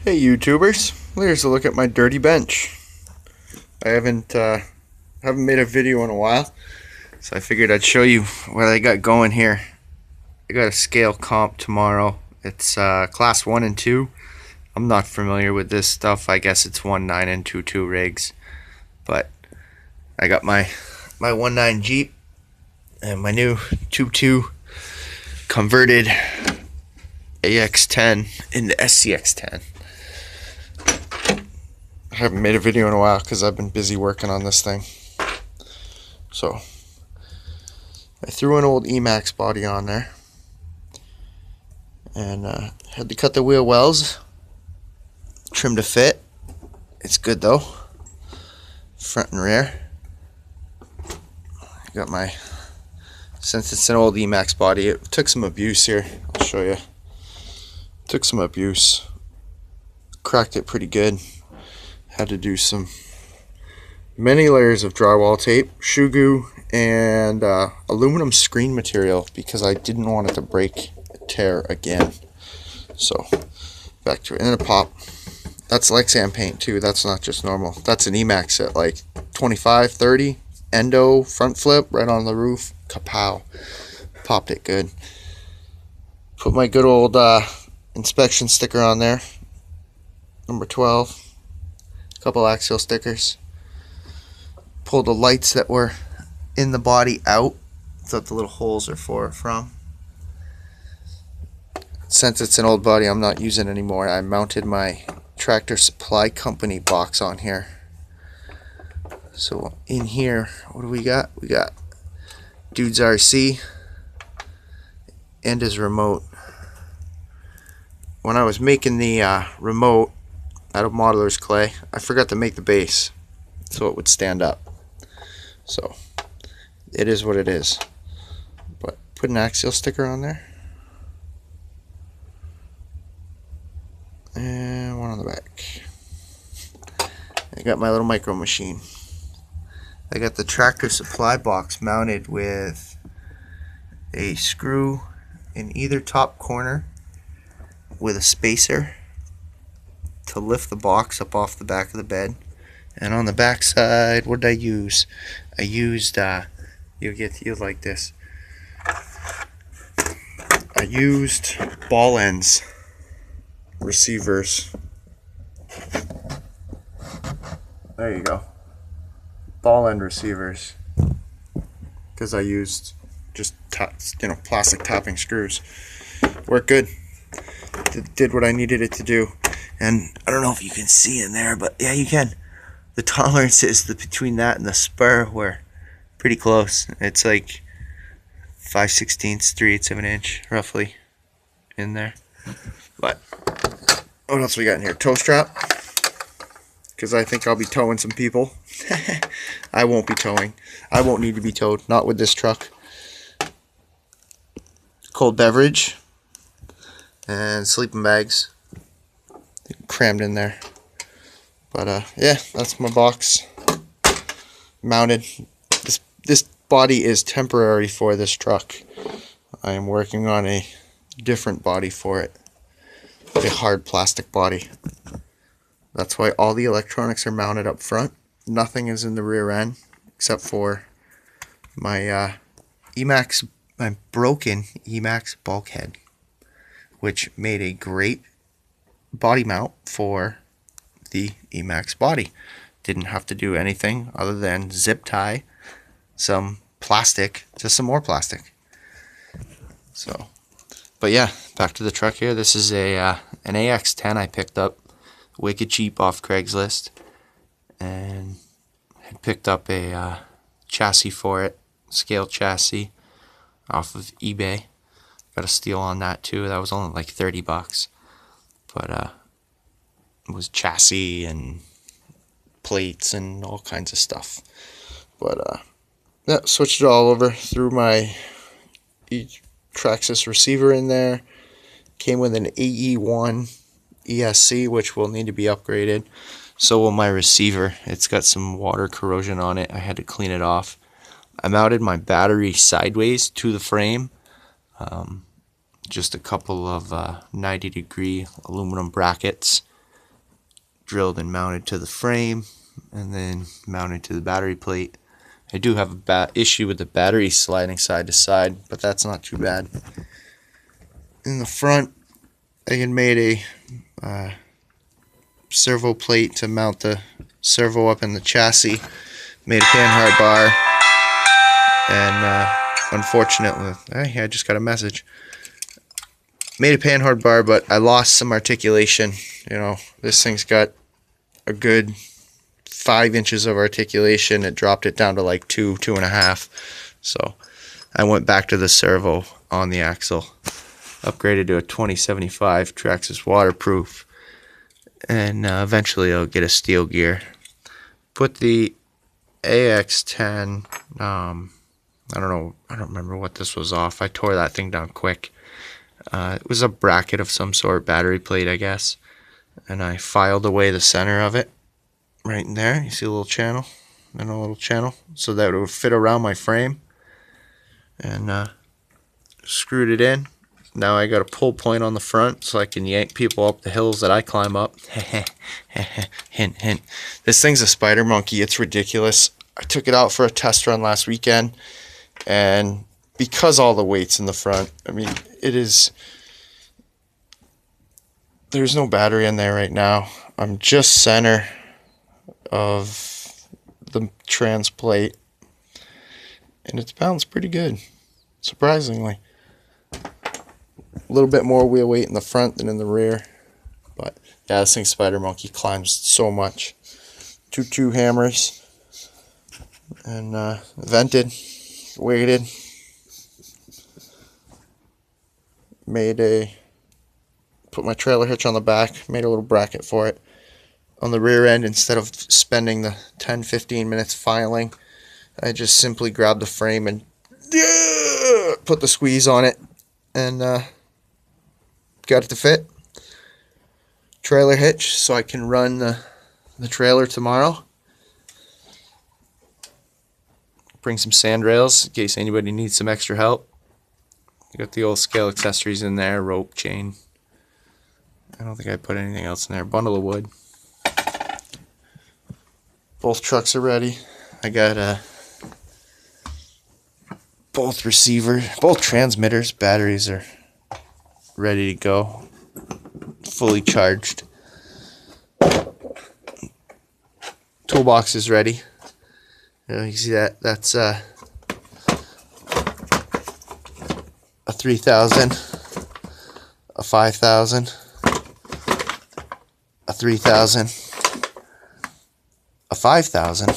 Hey YouTubers, here's a look at my dirty bench. I haven't made a video in a while, so I figured I'd show you what I got going here. I got a scale comp tomorrow. It's class 1 and 2. I'm not familiar with this stuff. I guess it's 1.9 and 2.2 rigs. But I got my 1.9 Jeep and my new 2.2 converted ax10 into scx10. I haven't made a video in a while because I've been busy working on this thing. So I threw an old Emax body on there and had to cut the wheel wells, trim to fit. It's good though, front and rear. I got my, since it's an old Emax body, it took some abuse here. I'll show you. Took some abuse, cracked it pretty good. Had to do some many layers of drywall tape, shoe glue, and aluminum screen material because I didn't want it to break, tear again. So back to it. And then a pop. That's Lexan paint too. That's not just normal. That's an Emax at like 25, 30. Endo front flip right on the roof. Kapow. Popped it good. Put my good old inspection sticker on there. Number 12. Couple axial stickers. Pull the lights that were in the body out. That's what the little holes are from. Since it's an old body I'm not using anymore, I mounted my Tractor Supply Company box on here. So in here, what do we got? We got Dude's RC and his remote. When I was making the remote out of modeler's clay, I forgot to make the base so it would stand up. So it is what it is. But put an axial sticker on there and one on the back. I got my little micro machine. I got the Tractor Supply box mounted with a screw in either top corner with a spacer to lift the box up off the back of the bed. And on the back side, what did I use? I used you'll like this. I used ball ends receivers. There you go. Ball end receivers. Because I used just plastic topping screws. Worked good. Did what I needed it to do. And I don't know if you can see in there, but yeah, you can. The tolerances between that and the spur were pretty close. It's like 5/16, 3/8 of an inch, roughly, in there. But what else we got in here? Tow strap, because I think I'll be towing some people. I won't be towing. I won't need to be towed. Not with this truck. Cold beverage and sleeping bags crammed in there. But yeah, that's my box mounted. This body is temporary for this truck. I am working on a different body for it, a hard plastic body. That's why all the electronics are mounted up front. Nothing is in the rear end except for my my broken Emax bulkhead, which made a great body mount for the Emax body. Didn't have to do anything other than zip tie some plastic, just some more plastic. So, but yeah, back to the truck here. This is an ax10 I picked up wicked cheap off Craigslist, and had picked up a chassis for it, scale chassis off of eBay. Got a steal on that too. That was only like 30 bucks. But it was chassis and plates and all kinds of stuff. But yeah, switched it all over. Threw my Traxxas receiver in there. Came with an AE1 ESC, which will need to be upgraded. So will my receiver. It's got some water corrosion on it. I had to clean it off. I mounted my battery sideways to the frame. Just a couple of 90-degree aluminum brackets drilled and mounted to the frame, and then mounted to the battery plate. I do have a issue with the battery sliding side to side, but that's not too bad. In the front, I made a servo plate to mount the servo up in the chassis. Made a panhard bar, and unfortunately, I just got a message. Made a panhard bar, but I lost some articulation. You know, this thing's got a good 5 inches of articulation. It dropped it down to like 2.5. So I went back to the servo on the axle, upgraded to a 2075. Traxxas waterproof, and eventually I'll get a steel gear. Put the ax10. I don't remember what this was off. I tore that thing down quick. It was a bracket of some sort, battery plate, I guess. And I filed away the center of it, right in there. You see a little channel, and a little channel, so that it would fit around my frame. And screwed it in. Now I got a pull point on the front, so I can yank people up the hills that I climb up. Hint, hint. This thing's a spider monkey. It's ridiculous. I took it out for a test run last weekend, and because all the weight's in the front, I mean, there's no battery in there right now. I'm just center of the trans plate, and it's balanced pretty good, surprisingly. A little bit more wheel weight in the front than in the rear, but yeah, this thing spider monkey climbs so much. Two hammers, and vented, weighted. Put my trailer hitch on the back, made a little bracket for it. On the rear end, instead of spending the 10-15 minutes filing, I just simply grabbed the frame and put the squeeze on it, and got it to fit. Trailer hitch, so I can run the trailer tomorrow. Bring some sand rails in case anybody needs some extra help. Got the old scale accessories in there, rope, chain. I don't think I put anything else in there. Bundle of wood. Both trucks are ready. I got both transmitters, batteries are ready to go, fully charged. Toolbox is ready. You see that? That's a 3000, a 5000, a 3000, a 5000,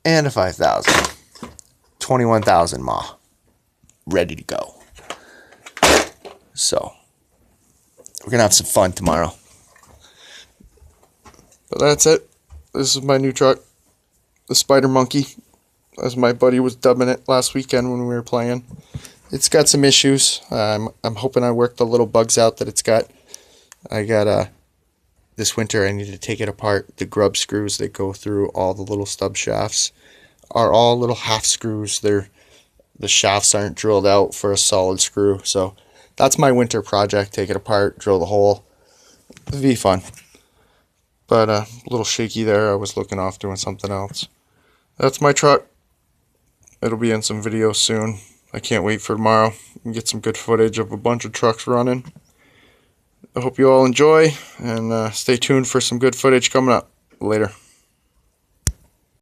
and a 5000. 21,000 mAh, ready to go. So we're gonna have some fun tomorrow. But that's it. This is my new truck, the Spider Monkey, as my buddy was dubbing it last weekend when we were playing. It's got some issues. I'm hoping I worked the little bugs out that it's got. I got this winter I need to take it apart. The grub screws that go through all the little stub shafts are all little half screws. The shafts aren't drilled out for a solid screw. So that's my winter project. Take it apart, drill the hole. It'll be fun. But a little shaky there. I was looking off doing something else. That's my truck. It'll be in some videos soon. I can't wait for tomorrow. And get some good footage of a bunch of trucks running. I hope you all enjoy, and stay tuned for some good footage coming up later.